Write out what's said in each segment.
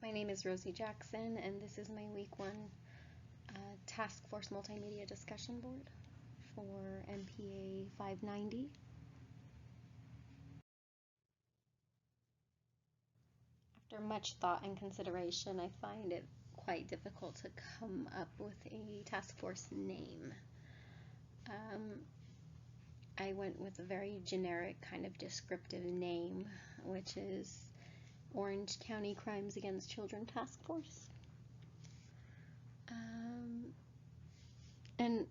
My name is Rosie Jackson, and this is my Week 1 Task Force Multimedia Discussion Board for MPA 590. After much thought and consideration, I find it quite difficult to come up with a task force name. I went with a very generic kind of descriptive name, which is Orange County Crimes Against Children Task Force. And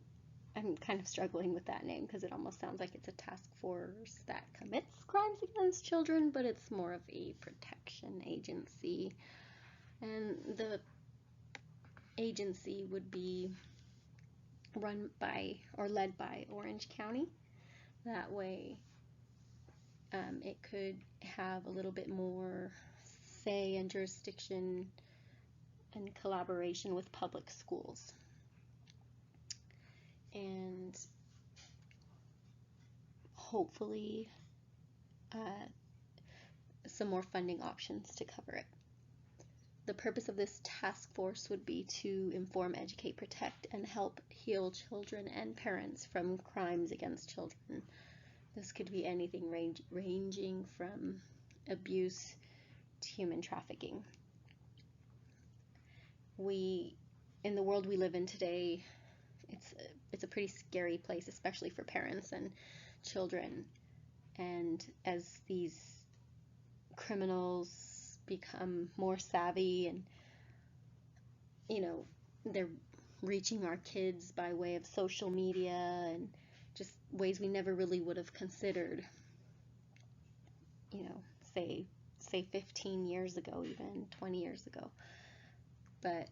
I'm kind of struggling with that name because it almost sounds like it's a task force that commits crimes against children, but it's more of a protection agency. And the agency would be run by or led by Orange County. That way, it could have a little bit more say and jurisdiction and collaboration with public schools. And hopefully some more funding options to cover it. The purpose of this task force would be to inform, educate, protect, and help heal children and parents from crimes against children. This could be anything ranging from abuse to human trafficking. In the world we live in today, it's a pretty scary place, especially for parents and children. And as these criminals become more savvy and, they're reaching our kids by way of social media and just ways we never really would have considered, say 15 years ago, even 20 years ago. But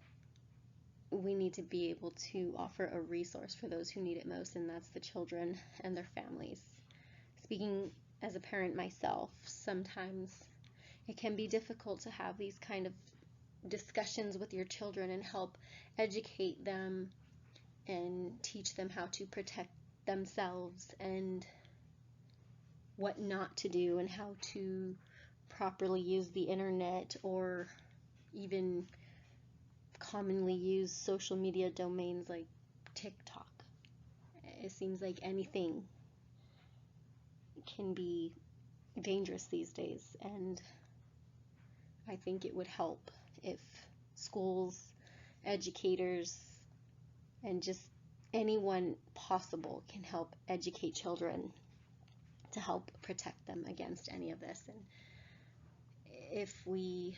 we need to be able to offer a resource for those who need it most, and that's the children and their families. Speaking as a parent myself, sometimes it can be difficult to have these kind of discussions with your children and help educate them and teach them how to protect themselves and what not to do and how to properly use the internet or even commonly use social media domains like TikTok. It seems like anything can be dangerous these days, and I think it would help if schools, educators, and just anyone possible can help educate children to help protect them against any of this. And if we,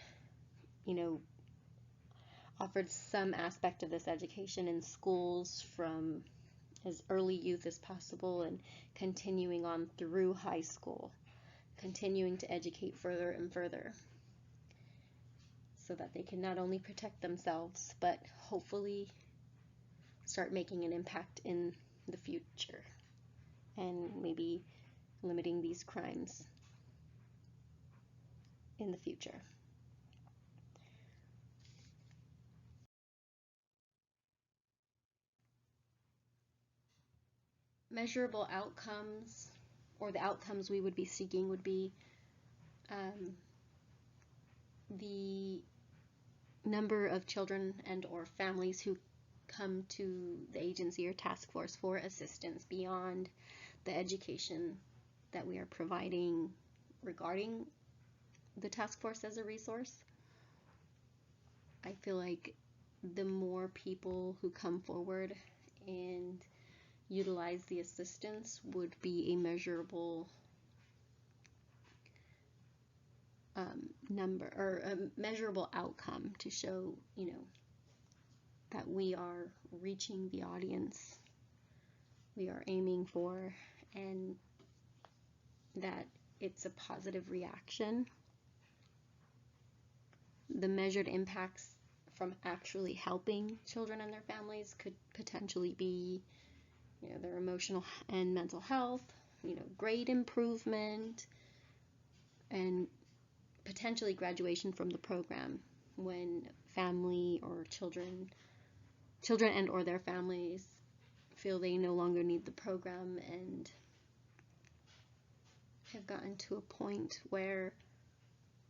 offered some aspect of this education in schools from as early youth as possible and continuing on through high school, continuing to educate further and further so that they can not only protect themselves, but hopefully start making an impact in the future and maybe limiting these crimes in the future. Measurable outcomes, or the outcomes we would be seeking, would be the number of children and or families who come to the agency or task force for assistance beyond the education that we are providing regarding the task force as a resource. I feel like the more people who come forward and utilize the assistance would be a measurable number or a measurable outcome to show, that we are reaching the audience we are aiming for and that it's a positive reaction. The measured impacts from actually helping children and their families could potentially be, their emotional and mental health, grade improvement, and potentially graduation from the program when family or children and or their families feel they no longer need the program and have gotten to a point where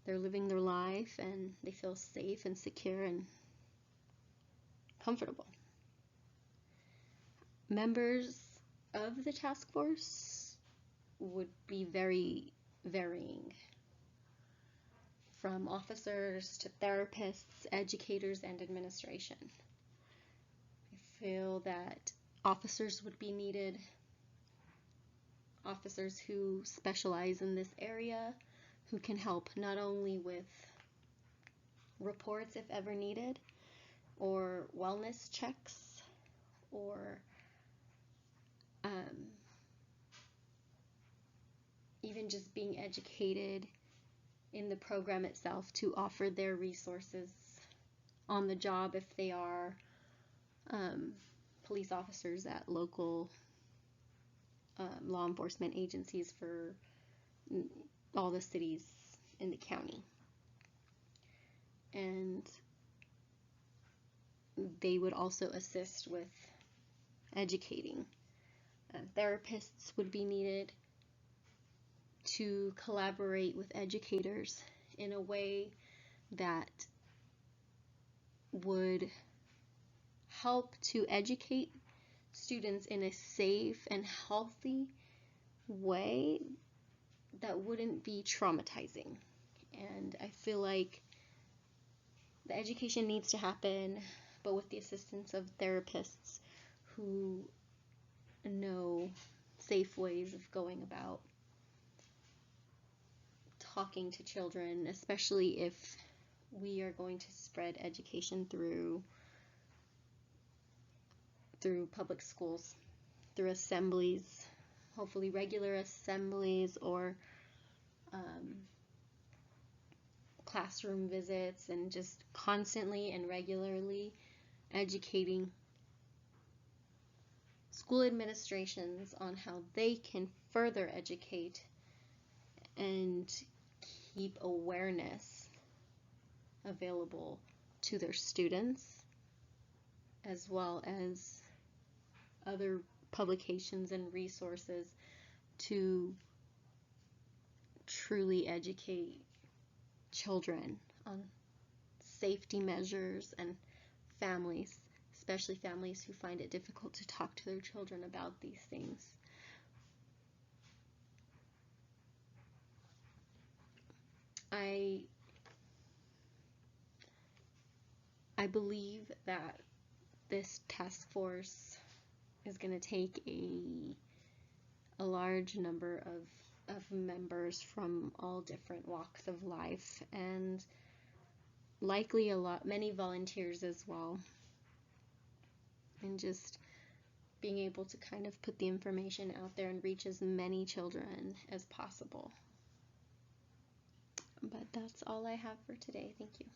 they're living their life and they feel safe and secure and comfortable. Members of the task force would be very varying, from officers to therapists, educators, and administration. I feel that officers would be needed, officers who specialize in this area, who can help not only with reports if ever needed, or wellness checks, or even just being educated in the program itself to offer their resources on the job if they are police officers at local law enforcement agencies for all the cities in the county. And they would also assist with educating. Therapists would be needed to collaborate with educators in a way that would help to educate students in a safe and healthy way that wouldn't be traumatizing. And I feel like the education needs to happen, but with the assistance of therapists who know safe ways of going about talking to children, especially if we are going to spread education through public schools, through assemblies, hopefully regular assemblies, or classroom visits, and just constantly and regularly educating school administrations on how they can further educate and keep awareness available to their students, as well as other publications and resources to truly educate children on safety measures, and families, especially families who find it difficult to talk to their children about these things. I believe that this task force is going to take a large number of members from all different walks of life, and likely many volunteers as well, and just being able to kind of put the information out there and reach as many children as possible. But that's all I have for today. Thank you.